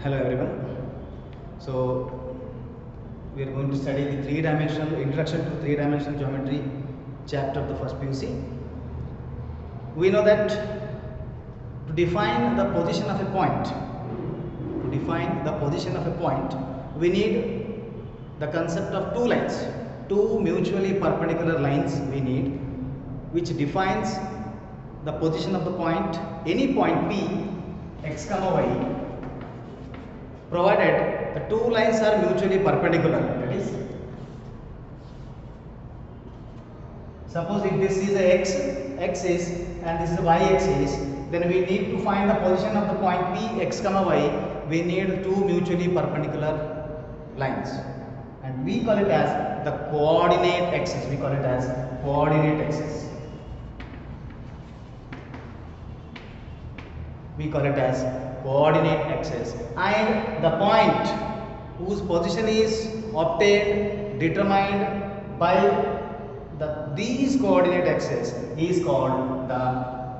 Hello everyone. So we are going to study the three-dimensional introduction to three-dimensional geometry chapter of the first PUC. We know that to define the position of a point, we need the concept of two lines, two mutually perpendicular lines we need, which defines the position of the point, any point P, x comma y, provided the two lines are mutually perpendicular. That is, suppose if this is a x axis and this is a y axis, then we need to find the position of the point P x comma y. We need two mutually perpendicular lines, and we call it as the coordinate axis. We call it as coordinate axis. We call it as coordinate axis, and the point whose position is determined by these coordinate axes is called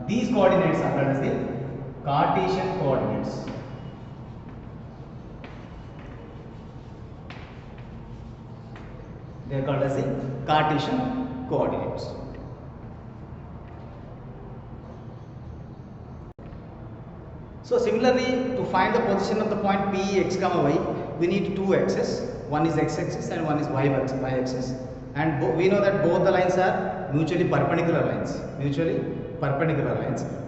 these coordinates are called as the Cartesian coordinates. They are called as the Cartesian coordinates. So similarly, to find the position of the point P x comma y, we need two axes. One is x axis and one is y axis. And we know that both the lines are mutually perpendicular lines.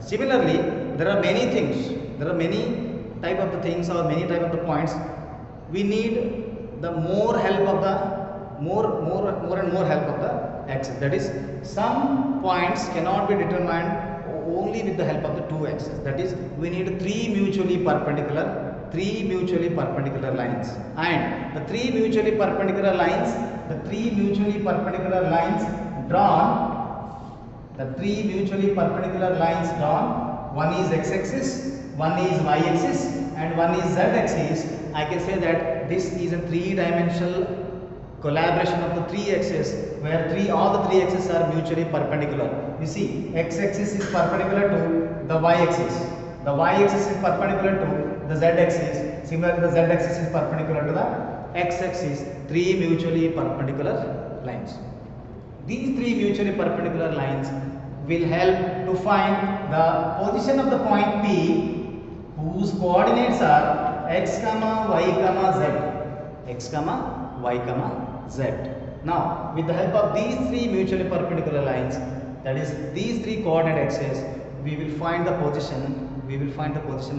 Similarly, there are many things. There are many type of the things or many type of the points. We need the more help of the more help of the axis. That is, some points cannot be determined only with the help of the two axes. That is, we need three mutually perpendicular lines, and the three mutually perpendicular lines drawn, one is x axis, one is y axis, and one is z axis. I can say that this is a three-dimensional collaboration of the three axes, where all the three axes are mutually perpendicular. You see, x axis is perpendicular to the y axis, the y axis is perpendicular to the z axis, similarly the z axis is perpendicular to the x axis. Three mutually perpendicular lines. These three mutually perpendicular lines will help to find the position of the point P, whose coordinates are x comma y comma z. Now, with the help of these three mutually perpendicular lines, that is these three coordinate axes, we will find the position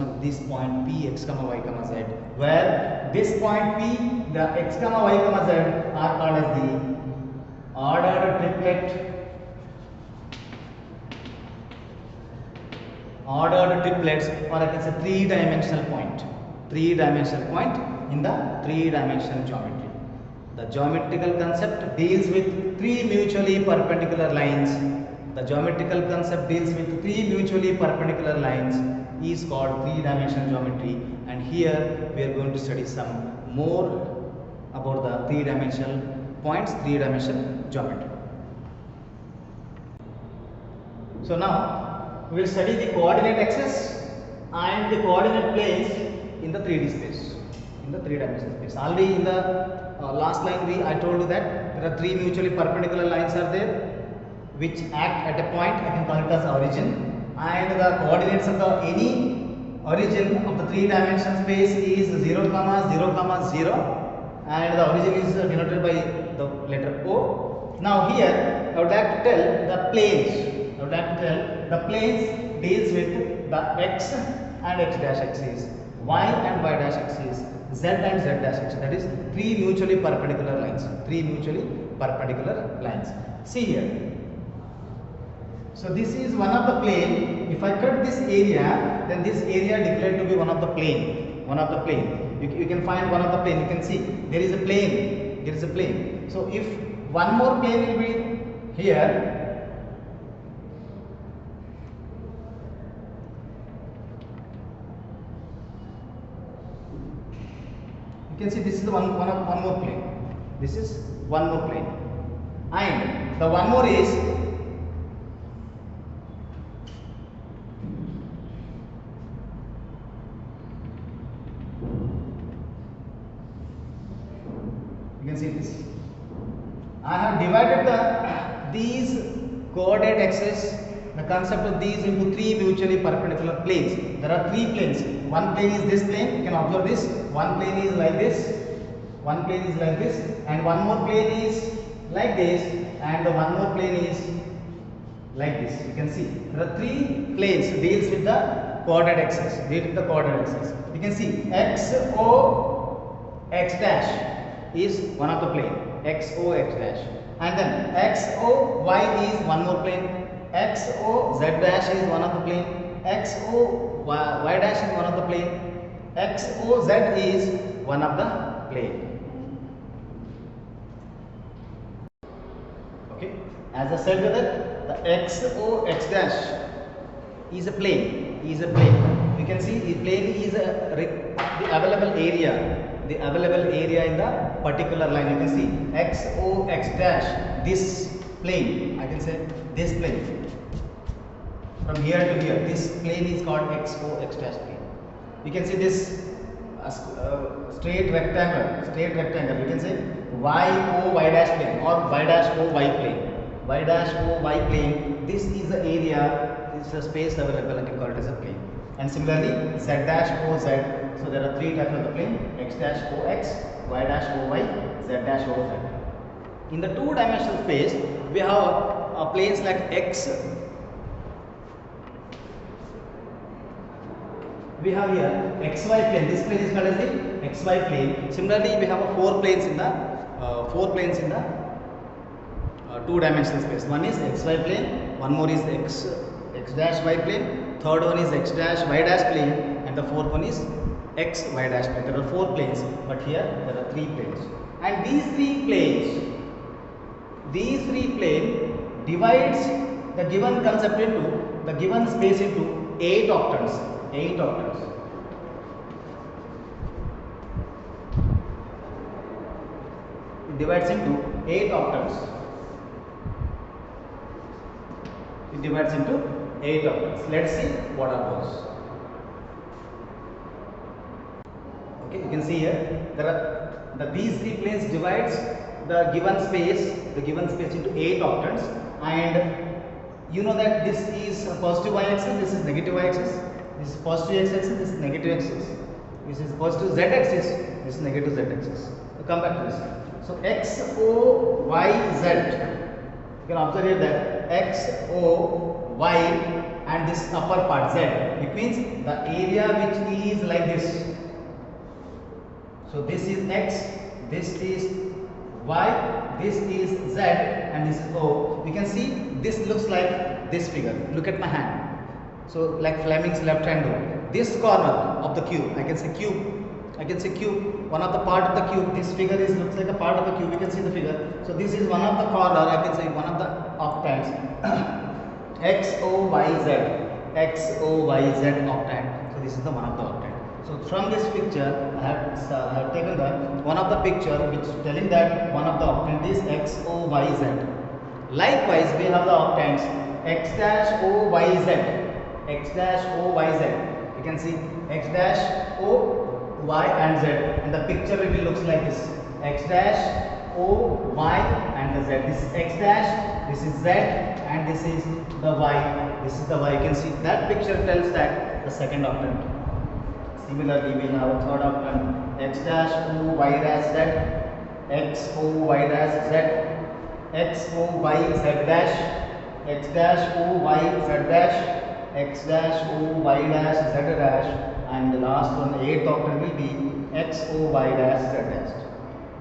of this point P x comma y comma z, where this point P, the x comma y comma z, are called as the ordered triplets, or I can say three-dimensional point in the three-dimensional geometry. The geometrical concept deals with three mutually perpendicular lines. Is called three-dimensional geometry, and here we are going to study some more about the three-dimensional points, three-dimensional geometry. So now we will study the coordinate axis and the coordinate planes in the 3D space, in the three-dimensional space. Already in the last line I told you that there are three mutually perpendicular lines are there, which act at a point. I can call it as origin, and the coordinates of any origin of the three-dimensional space is 0, 0, and the origin is denoted by the letter O. Now here I would like to tell the planes. Deals with the x and x dash axis, y and y dash axis, z and z dash axis. That is three mutually perpendicular lines. See here. So this is one of the plane. If I cut this area, then this area declared to be one of the plane. You can find one of the plane. You can see there is a plane. So if one more plane will be here, you can see this is one more plane. This is one more plane, and the one more is You can see this. I have divided these coordinate axes, the concept of these, into three mutually perpendicular planes. There are three planes. One plane is this plane. You can observe this. One plane is like this. One plane is like this, and one more plane is like this, and one more plane is like this. You can see there are three planes deals with the coordinate axis. Deal with the coordinate axis. You can see x o x dash is one of the plane. X o x dash, and then x o y is one more plane. X o z dash is one of the plane. X o y dash is one of the plane. X o z is one of the plane. Okay, as I said with it, the x o x dash is a plane. You can see the plane is the available area. The available area in the particular line. You can see x o x dash, this plane. I can say this plane from here to here. This plane is called x o x dash plane. You can see this straight rectangle. You can say y o y dash plane or y dash o y plane. Y dash o y plane. This is the area. This is the space available. I can call it as a plane. And similarly, z dash o z. So there are three types of the plane: x dash o x, y dash o y, z dash o z. In the two-dimensional space, we have planes like x. We have here xy plane. This plane is called as the xy plane. Similarly, we have four planes in the two-dimensional space. One is xy plane. One more is x dash y plane. Third one is x dash y dash plane, and the fourth one is x y dash plane. There are four planes, but here there are three planes, and these three planes divides the given concept into the given space into 8 octants. It divides into 8 octants. Let's see what are those. Okay, you can see here there are these three planes divides the given space into 8 octants, and you know that this is a positive y-axis, this is negative y-axis, this is positive x-axis, this is negative x-axis, this is positive z-axis, this is negative z-axis. So come back to this. So x o y z. You can observe here that x o y and this upper part z. It means the area which is like this. So this is x, this is y, this is z, and this is o. You can see this looks like this figure. Look at my hand. So like Fleming's left hand rule. This corner of the cube, I can say cube. One of the part of the cube. This figure looks like a part of the cube. You can see the figure. So this is one of the corner. I can say one of the octants. x o y z octant. So this is the one of the octant. So from this picture, I have taken the one of the picture which telling that one of the octant is x o y z. Likewise, we have the octants x dash o y z. You can see x dash o y and z, and the picture really looks like this: x dash o y and the z. This is x dash, this is z, and this is the y. This is the y. You can see that picture tells that the second octant. Similarly, we have a third octant: x dash o y dash z, x o y dash z, x o y z dash, x dash o y z dash, x dash o y dash z dash, and the last one, the eighth octant, will be x o y dash z dash.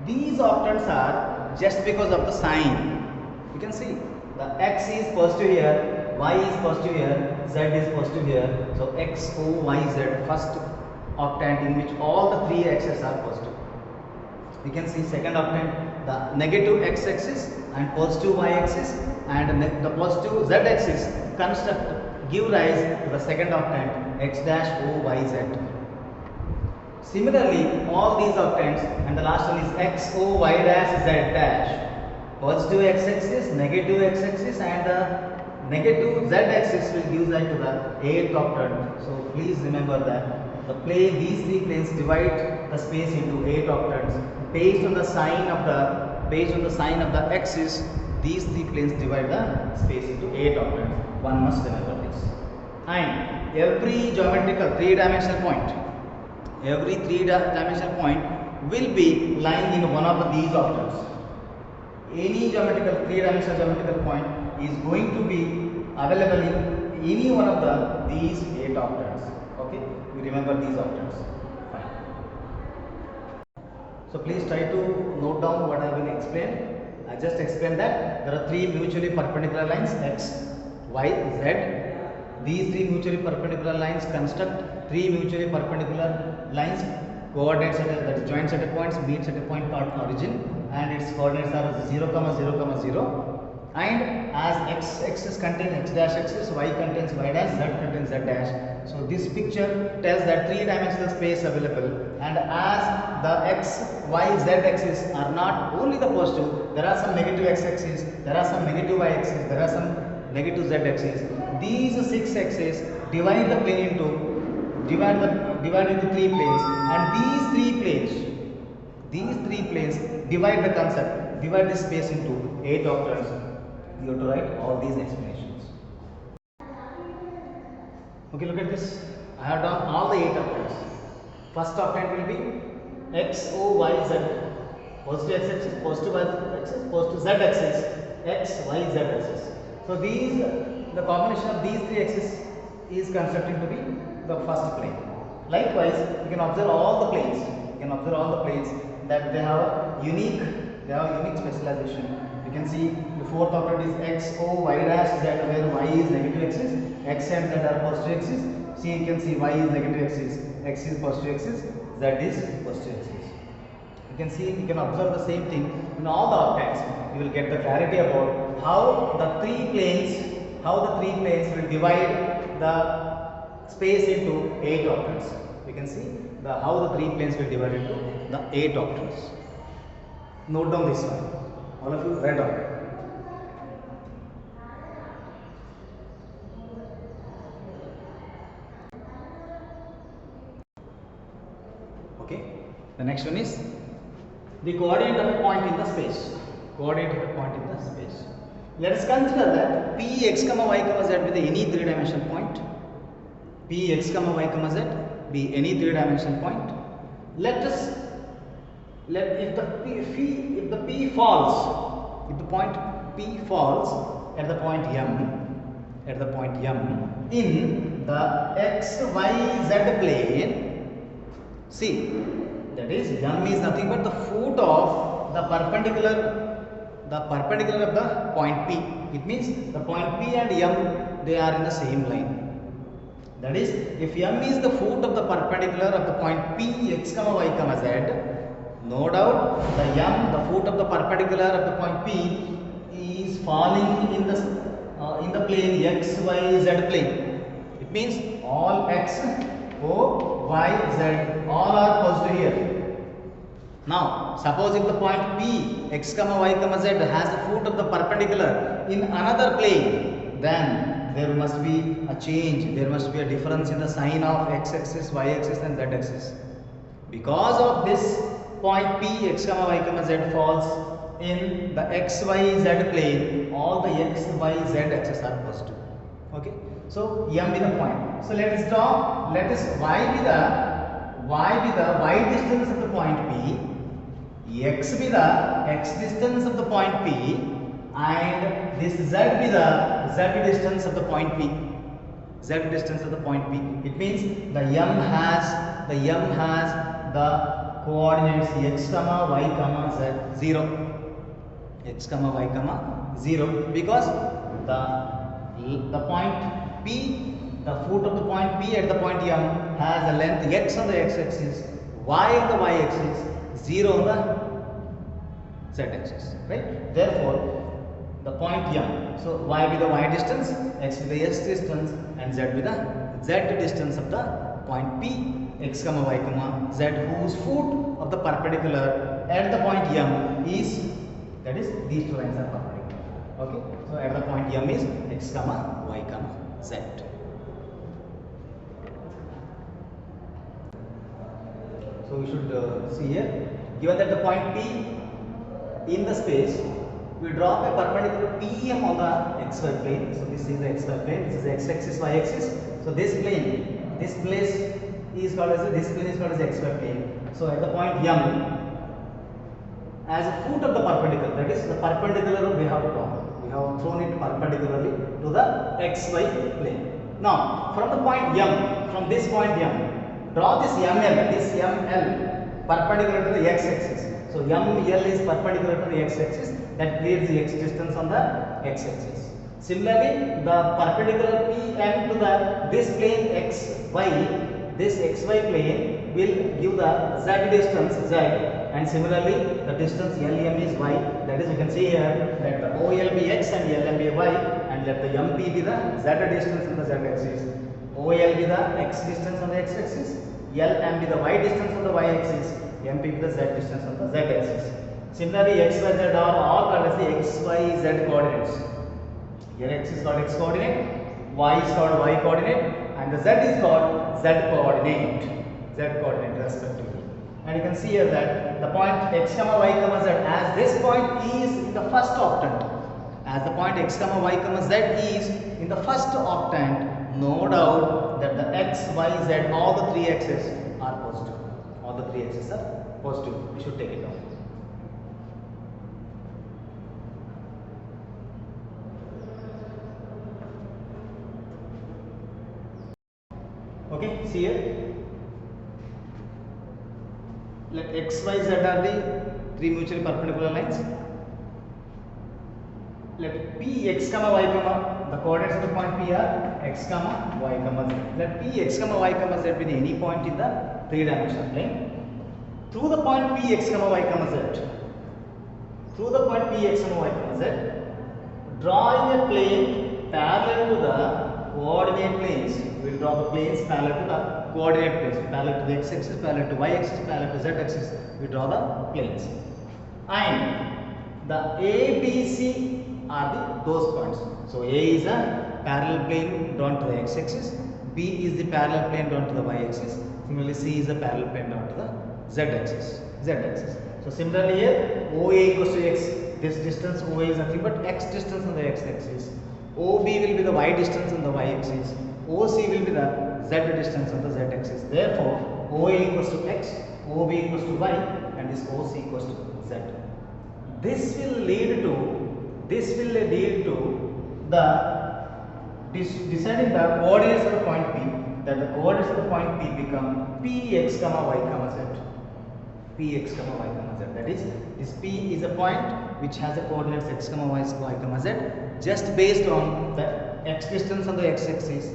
These octants are just because of the sign. You can see the x is positive here, y is positive here, z is positive here. So x o y z, first octant in which all the three x's are positive. You can see second octant, the negative x-axis and positive y-axis and the positive z-axis give rise to the second octant x dash o y z. Similarly, all these octants, and the last one is x o y dash z dash. Positive x-axis, negative x-axis, and the negative z-axis will give rise to the 8th octant. So please remember that the plane, these three planes divide the space into 8 octants. Based on the sign of the axis, these three planes divide the space into 8 octants. One must remember this. And every geometrical three-dimensional point, will be lying in one of these octants. Any three-dimensional geometrical point is going to be available in any one of these 8 octants. Okay, you remember these octants. Fine. So please try to note down what I will explain. I just explained that there are three mutually perpendicular lines, x, y, z. These three mutually perpendicular lines construct three mutually perpendicular lines. Coordinates that is joints at a point, meets at a point called origin, and its coordinates are 0, 0, 0. And as x axis contains x dash axis, y contains y dash, z contains z dash. So this picture tells that three-dimensional space available, and as the x, y, z axis are not only the positive, there are some negative x axis, there are some negative y axis, there are some negative z axis. These 6 axes divide the plane into three planes, and these three planes divide this space into 8 octants. You have to write all these explanations. Okay, look at this. I have done all the 8 octants. First octant will be x, o, y, z. Positive x axis, positive y axis, positive z axis, x, y, z axis. So the combination of these three axes is constructed to be the first plane. Likewise, you can observe all the planes. That they have unique specialization. You can see the fourth octant is x, o, y dash, z, where y is negative axis, x and z are positive axis. See, you can see y is negative axis, x is positive axis, z is positive axis. You can observe the same thing in all the octants. You will get the clarity about how the three planes will divide the space into 8 octants. You can see how the three planes will divide into the 8 octants. Note down this one. All of you write down. Okay. The next one is the coordinate of a point in the space. Let us consider that p x, y, z with any three-dimensional point. P x, y, z be any three-dimensional point. If the point P falls at the point M in the x, y, z plane, see, that is M is nothing but the foot of the perpendicular of the point P. It means the point P and M, they are in the same line. That is, if M is the foot of the perpendicular of the point P x, y, z, no doubt the foot of the perpendicular of the point P is falling in the plane x, y, z plane. It means all x, o, y, z all are positive here. Now, suppose if the point P x, y, z has the foot of the perpendicular in another plane, then there must be a change, there must be a difference in the sign of x axis, y axis and z axis. Because of this point P x, y, z falls in the x, y, z plane, all the x, y, z axes are positive. Okay, so M be the point. So let us y be the y distance of the point P, x be the x distance of the point P, and this z be the z distance of the point P. It means the M has the coordinates x, y, z 0. X, y, 0, because the point P, the foot of the point P at the point M has a length x on the x axis, y on the y axis, 0 on the z axis, right? Therefore, the point M, so y be the y distance, x be the x distance, and z be the z distance of the point P x, y, z, whose foot of the perpendicular at the point M is, that is, these two lines are perpendicular. Okay, so at the point M is x, y, z. So we should see here, given that the point P in the space, we drop a perpendicular PM on the xy plane. So this is the xy plane, this is the x-axis, y-axis. So this plane, this place is called as this plane is called as the xy plane. So at the point M, as a foot of the perpendicular, that is the perpendicular we have drawn. We have thrown it perpendicularly to the xy plane. Now from the point M, from this point M, draw this ML perpendicular to the x-axis. So ML is perpendicular to the x-axis, that creates the x distance on the x-axis. Similarly, the perpendicular PM to the this plane xy, this xy plane will give the z distance z, and similarly the distance LM is y. That is, you can see here that the OL be x and LM be y, and let the MP be the z distance on the z axis, OL be the x distance on the x axis, LM be the y distance on the y axis, MP be the z distance on the z axis. Similarly, x, y, z are all called as the x, y, z coordinates. Here x is called x coordinate, y is called y coordinate, and the z is called z coordinate respectively. And you can see here that the point x comma y comma z, as this point is in the first octant, as the point x comma y comma z is in the first octant, no doubt that the x, y, z, all the three axes are positive. All the three axes are positive. We should take it down. Okay, see here. Let x, y, z are the three mutually perpendicular lines. Let P x comma y comma, the coordinates of the point P are x comma y comma z. Let P x comma y comma z be the any point in the three-dimensional plane. Through the point P x comma y comma z, through the point P x comma y comma z, drawing a plane parallel to the coordinate planes. We will draw the planes parallel to the coordinate planes, parallel to the x-axis, parallel to y-axis, parallel to z-axis. We draw the planes, and the A, B, C are those points. So A is a parallel plane drawn to the x-axis, B is the parallel plane drawn to the y-axis, similarly C is the parallel plane drawn to the z-axis. So similarly here OA equals to x, this distance OA is nothing but x distance on the x-axis, OB will be the y distance on the y-axis, OC will be the z distance on the z-axis. Therefore OA equals to x, OB equals to y, and this OC equals to z. This will lead to the deciding the coordinates of the point P, that the coordinates of the point P become Px comma y comma z. Px comma y comma z. That is, this P is a point which has the coordinates x comma y comma z, just based on the x distance on the x-axis,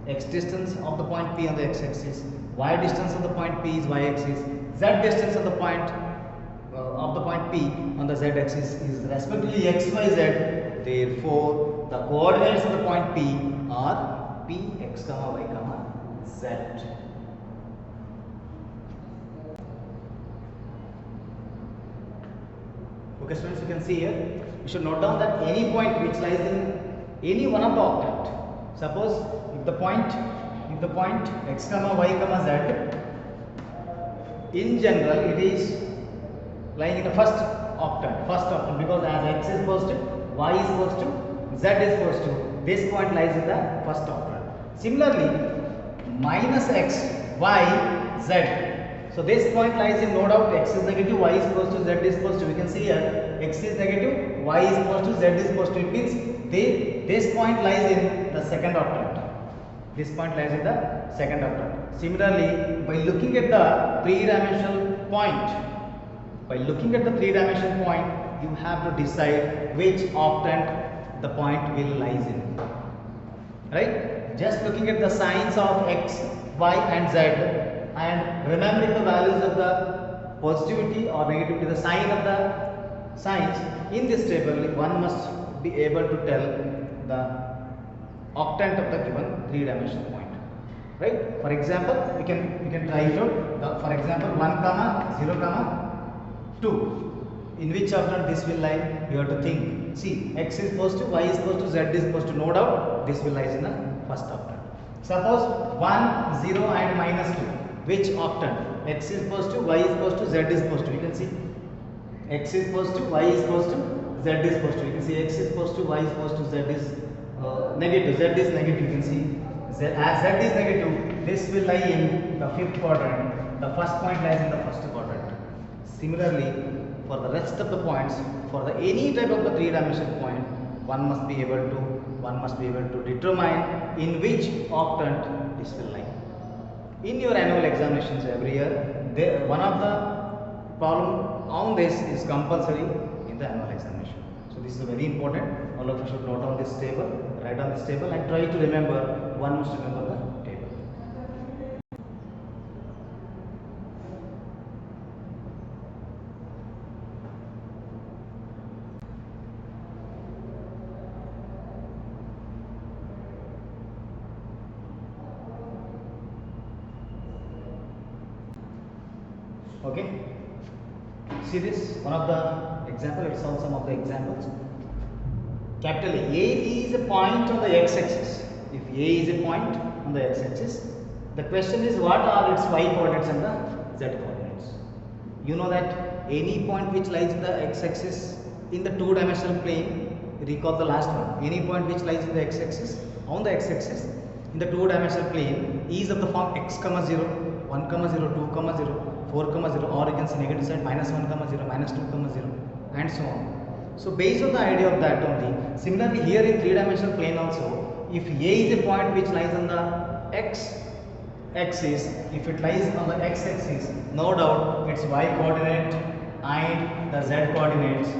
x distance of the point P on the x-axis, y distance of the point P is y-axis, z distance of the point P on the z-axis is respectively x, y, z. Therefore, the coordinates of the point P are P x comma y comma z. Okay, students, you can see here. You should note down that any point which lies in any one of the octant. Suppose if the point x comma y comma z, in general it is lying in the first octant, because as x is positive, y is positive, z is positive, this point lies in the first octant. Similarly, minus x, y, z. So this point lies in, no doubt, x is negative, y is positive, z is positive. You can see here, x is negative, y is positive, z is positive. It means this point lies in the second octant. This point lies in the second octant. Similarly, by looking at the three-dimensional point, you have to decide which octant the point will lies in. Right? Just looking at the signs of x, y, and z, and remembering the values of the positivity or negativity, the sign of the signs in this table, one must be able to tell the octant of the given three-dimensional point. Right? For example, we can try it out. For example, 1 comma 0 comma 2. In which octant this will lie? You have to think. See, x is positive, y is positive, z is positive. No doubt, this will lie in the first octant. Suppose 1, 0, and minus 2. Which octant? x is positive, y is positive, z is positive. You can see x is positive, y is positive, z is positive. You can see x is positive, y is positive, z is negative. Z is negative. You can see as z is negative, this will lie in the fifth quadrant. The first point lies in the first quadrant. Similarly, for the rest of the points, for the any type of the three-dimensional point, one must be able to determine in which octant this will lie. In your annual examinations every year, one of the problem on this is compulsory in the annual examination. So this is very important. All of you should note on this table, write on this table, and try to remember. One must remember the table. Okay. See this, one of the example, let's solve some of the examples. Capital A is a point on the x-axis. If A is a point on the x-axis, the question is what are its y coordinates and the z coordinates. You know that any point which lies in the x-axis in the two-dimensional plane, recall the last one, any point which lies in the x-axis, on the x-axis in the two-dimensional plane is of the form x, 0, 1, 0, 2, 0, 4, 0, or you can say negative side -1, 0, -2, 0, and so on. So based on the idea of that only, similarly here in three-dimensional plane also, if A is a point which lies on the x-axis, if it lies on the x-axis, no doubt its y coordinate and the z coordinates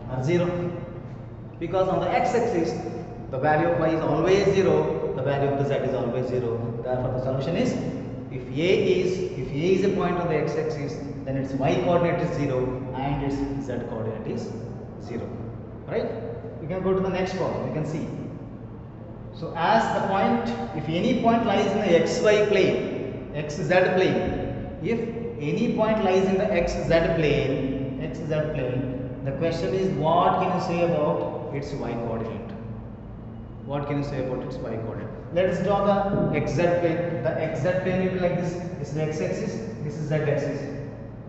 are 0, because on the x-axis the value of y is always 0, the value of the z is always 0. Therefore the solution is, if A is a point on the x-axis, then its y coordinate is 0 and its z coordinate is 0. Right? You can go to the next problem. You can see. So as the point, if any point lies in the xy plane, xz plane, if any point lies in the xz plane, the question is what can you say about its y coordinate? What can you say about its y coordinate? Let us draw the xz plane. The xz plane will be like this. This is the x-axis. This is z-axis.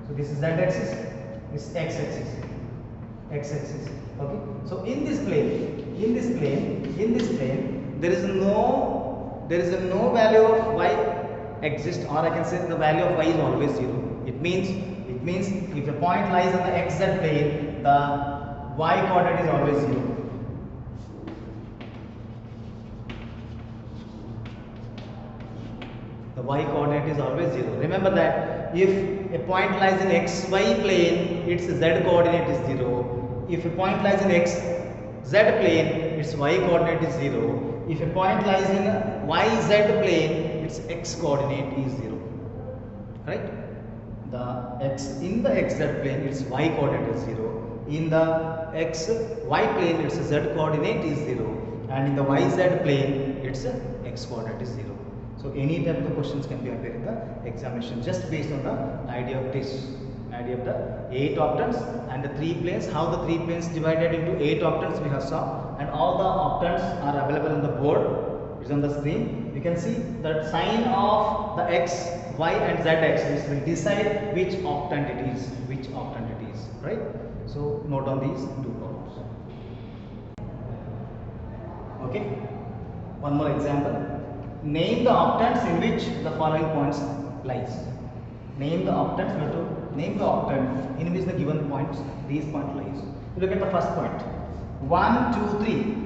So this is z-axis. This is x-axis. X-axis. Okay. So in this plane, there is no value of y exists, or I can say the value of y is always 0. It means if a point lies on the xz plane, the y coordinate is always 0. The y coordinate is always 0. Remember that if a point lies in xy plane, its z coordinate is 0. If a point lies in xz plane, its y coordinate is 0. If a point lies in yz plane, its x coordinate is 0. Right? In the xz plane, its y coordinate is 0. In the xy plane, its z coordinate is 0. And in the yz plane, its x coordinate is 0. So any type of questions can be appear in the examination just based on the idea of this, idea of the 8 octants and the 3 planes, how the 3 planes divided into 8 octants we have saw, and all the octants are available on the board. It's on the screen. You can see that sign of the x, y and z axis will decide which octant it is, right? So note on these 2 problems. Okay. One more example. Name the octants in which the following points lies. Name the octants. We have to name the octant in which the given points, these points lies. Look at the first point. 1, 2, 3.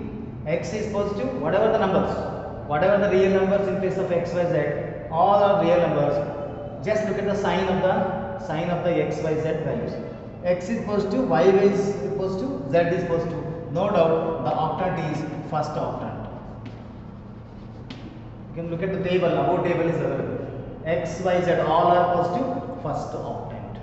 X is positive. Whatever the numbers, whatever the real numbers in place of x, y, z, all are real numbers. Just look at the sign of the x, y, z values. X is positive, y is positive, z is positive. No doubt the octant is first octant. You can look at the table, above table is available. X, Y, Z all are positive, first octant.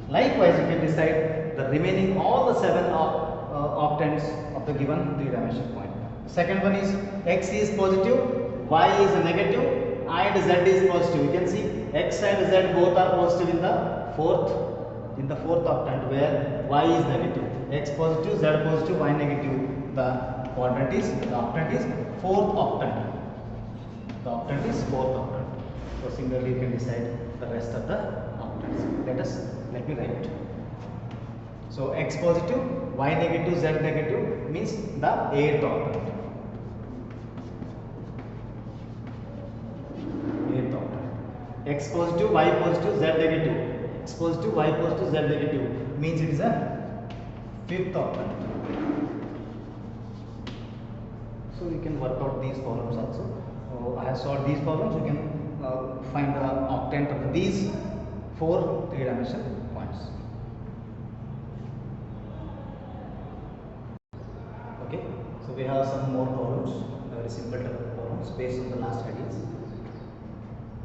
Likewise, you can decide the remaining all the 7 octants of the given 3-dimensional point. Second one is X is positive, Y is negative, and Z is positive. You can see X and Z both are positive in the fourth octant, where Y is negative. X positive, Z positive, Y negative. The quadrant is, the octant is 4th octant. The octant is 4th octant. So similarly you can decide the rest of the octants. Let me write. So x positive, y negative, z negative means the 8th octant. 8th octant. X positive, y positive, z negative. X positive, y positive, z negative means it is a 5th octant. So you can work out these problems also. I have solved these problems. You can find the octant of these 4 three-dimensional points. Okay, so we have some more problems, very simple type of problems based on the last ideas.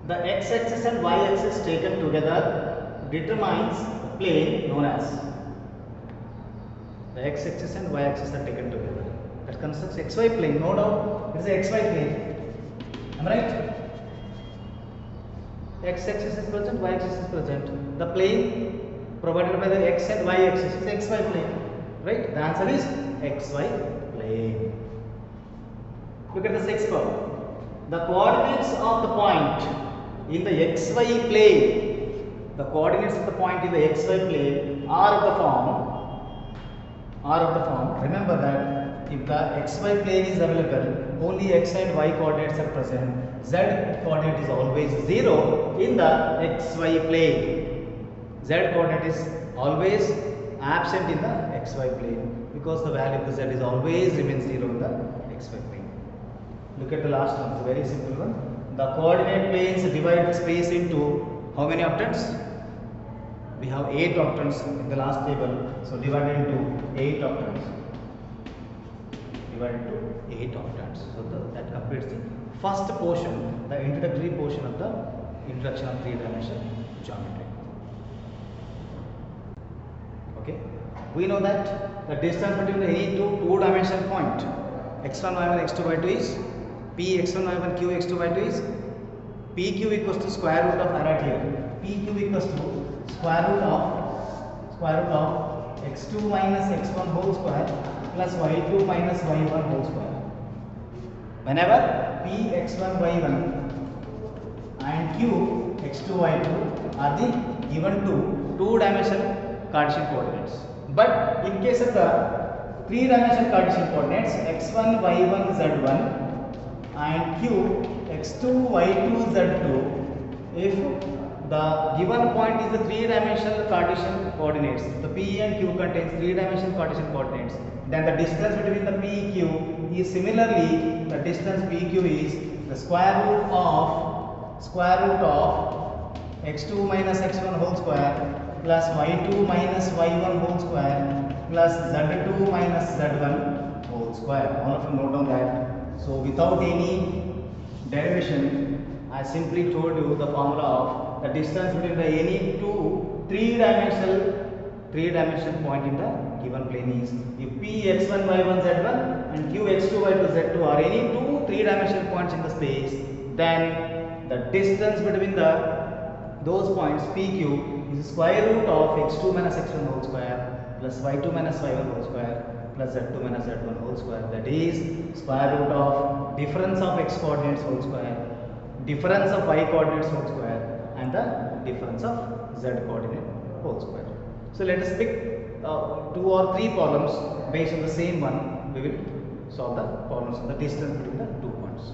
The x-axis and y-axis taken together determines the plane known as. The x-axis and y-axis are taken together. That constructs xy plane. No doubt, it is a xy plane. Am I right? X-axis is present, y-axis is present. The plane provided by the x and y-axis is xy plane. Right? The answer is xy plane. Look at the sixth problem. The coordinates of the point in the xy plane, the coordinates of the point in the xy plane are of the form. Remember that if the xy plane is available, only x and y coordinates are present. Z coordinate is always 0 in the xy plane. Z coordinate is always absent in the xy plane because the value of the z is always remains 0 in the xy plane. Look at the last one, it's a very simple one. The coordinate planes divide the space into how many octants? We have 8 octants in the last table, so divided into 8 octants. So that completes the first portion, the introductory portion of the introduction of three-dimensional geometry. Okay, we know that the distance between any two-dimensional point x1, y1, x2, y2 is p x1, y1, q x2, y2 is pq equals to square root of, right here, pq equals to square root of x2 minus x1 whole square plus y2 minus y1 whole square. Whenever p x1 y1 and q x2 y2 are the given two-dimensional Cartesian coordinates, but in case of the three-dimensional Cartesian coordinates x1 y1 z1 and q x2 y2 z2, if the given point is the three-dimensional Cartesian coordinates, the p and q contains three-dimensional Cartesian coordinates, then the distance between the PQ is similarly, the distance PQ is the square root of x2 minus x1 whole square plus y2 minus y1 whole square plus z2 minus z1 whole square. All of you note down that. So without any derivation, I simply told you the formula of the distance between the any two three-dimensional point in the given plane is, if p x1 y1 z1 and q x2 y2 z2 are any two three-dimensional points in the space, then the distance between those points pq is square root of x2 minus x1 whole square plus y2 minus y1 whole square plus z2 minus z1 whole square, that is square root of difference of x coordinates whole square, difference of y coordinates whole square, and the difference of z coordinate whole square. So let us pick 2 or 3 problems based on the same one. We will solve the problems on the distance between the 2 points.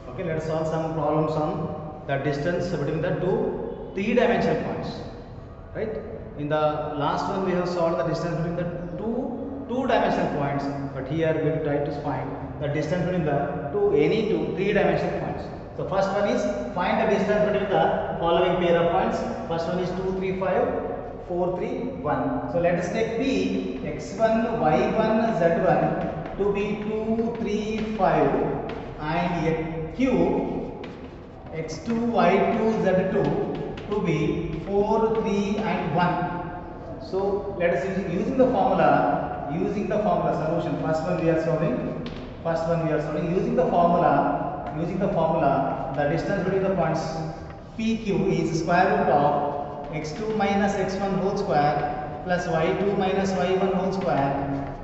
Okay, let us solve some problems on the distance between the two three-dimensional points. Right? In the last one we have solved the distance between the two-dimensional points, but here we will try to find the distance between the any two three-dimensional points. So first one is find the distance between the following pair of points. First one is 2, 3, 5, 4, 3, 1. So let us take P x1, y1, z1 to be 2, 3, 5 and Q x2, y2, z2 to be 4, 3 and 1. So let us using the formula solution. First one we are solving using the formula. The distance between the points PQ is square root of x2 minus x1 whole square plus y2 minus y1 whole square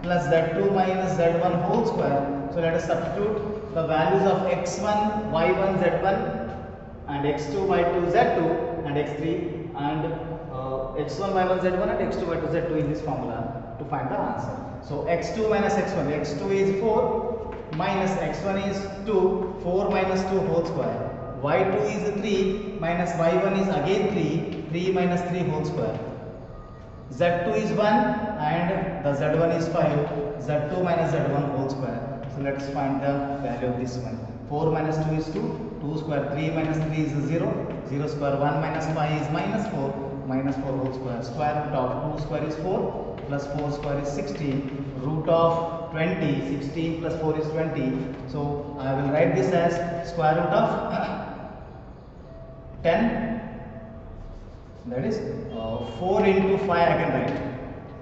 plus z2 minus z1 whole square. So let us substitute the values of x1, y1, z1 and x2, y2, z2 and x3 and x1, y1, z1 and x2, y2, z2 in this formula to find the answer. So x2 minus x1, x2 is 4 minus x1 is 2, 4 minus 2 whole square. y2 is 3 minus y1 is again 3 minus 3 whole square. z2 is 1 and the z1 is 5, z2 minus z1 whole square. So let us find the value of this one. 4 minus 2 is 2, 2 square, 3 minus 3 is 0, 0 square, 1 minus 5 is minus 4 whole square. Square root of 2 square is 4 plus 4 square is 16, root of 20, 16 plus 4 is 20. So I will write this as square root of 10, that is 4 into 5 I can write.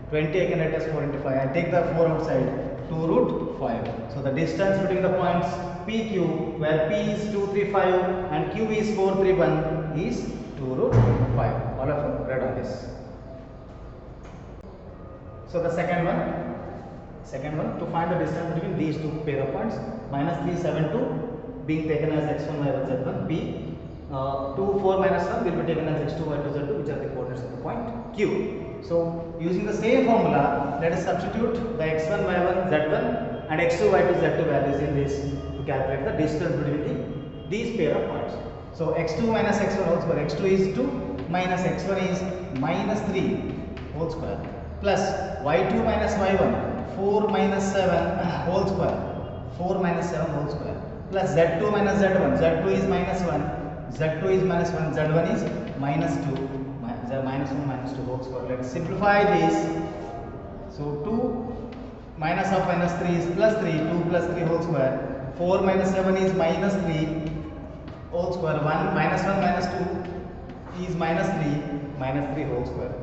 20 I can write as 4 into 5. I take the 4 outside, 2 root 5. So the distance between the points PQ, where P is 2, 3, 5 and Q is 4, 3, 1 is 2 root 5. All of you read on this. So the second one, to find the distance between these two pair of points, minus 3, 7, 2 being taken as x1, y1, z1, b. 2, 4 minus 1 will be taken as x2, y2, z2, which are the coordinates of the point Q. So using the same formula, let us substitute the x1, y1, z1 and x2, y2, z2 values in this to calculate the distance between these pair of points. So x2 minus x1 whole square, x2 is 2 minus x1 is minus 3 whole square plus y2 minus y1, 4 minus 7 whole square, 4 minus 7 whole square plus z2 minus z1, z2 is minus 1, z2 is minus 1, z1 is minus 2, minus 1 minus 2 whole square. Let us simplify this. So 2 minus of minus 3 is plus 3, 2 plus 3 whole square, 4 minus 7 is minus 3 whole square, 1 minus 1 minus 2 is minus 3 whole square.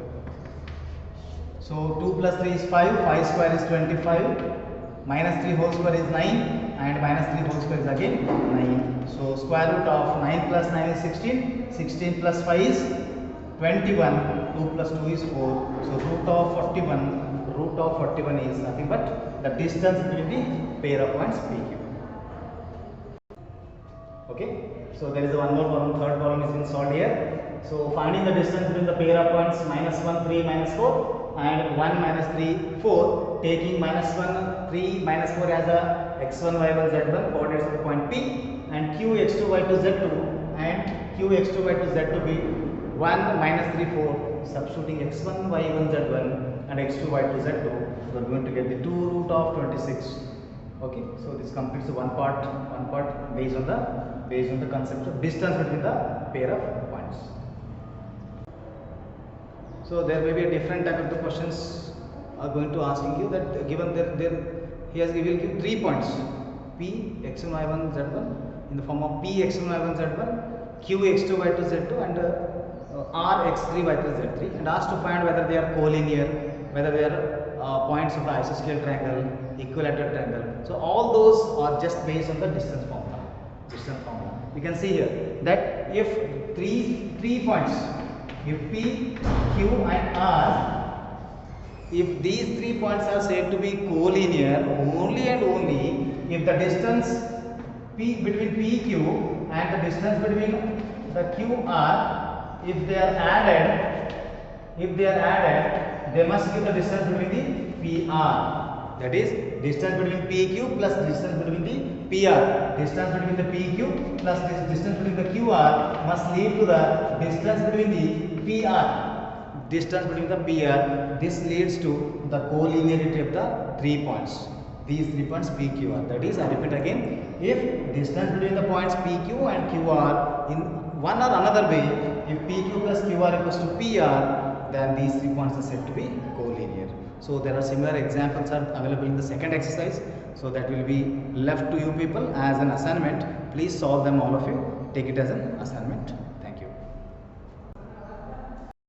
So 2 plus 3 is 5, 5 square is 25, minus 3 whole square is 9 and minus 3 whole square is again 9. So square root of 9 plus 9 is 16, 16 plus 5 is 21, 2 plus 2 is 4. So root of 41 is nothing but the distance between the pair of points PQ. Okay, so there is one more problem, third problem is being solved here. So finding the distance between the pair of points minus 1, 3, minus 4 and 1, minus 3, 4, taking minus 1, 3, minus 4 as a x1, y1, z1 coordinates of the point P and q, x2, y2, z2 and q, x2, y2, z2 be 1, minus 3, 4, substituting x1, y1, z1 and x2, y2, z2, we are going to get the 2 root of 26. Okay, so this completes the one part based on the concept of distance between the pair of points. So there may be a different type of the questions are going to asking you that given he will give you 3 points P, x1, y1, z1 in the form of P, x1, y1, z1, Q, x2, y2, z2 and R, x3, y3, z3 and asked to find whether they are collinear, whether they are points of the isosceles triangle, equilateral triangle. So all those are just based on the distance formula. We can see here that if three points, if P, Q and R, if these 3 points are said to be collinear only and only if the distance P between PQ and the distance between the QR, if they are added, they must give the distance between the PR. That is distance between PQ plus distance between the PR. Distance between the PQ plus distance between the QR must lead to the distance between the PR. Distance between the PR. This leads to the collinearity of the 3 points. These 3 points PQR. That is, I repeat again, if distance between the points PQ and QR in one or another way, if PQ plus QR equals to PR, then these 3 points are said to be collinear. So there are similar examples are available in the second exercise. So that will be left to you people as an assignment. Please solve them, all of you. Take it as an assignment.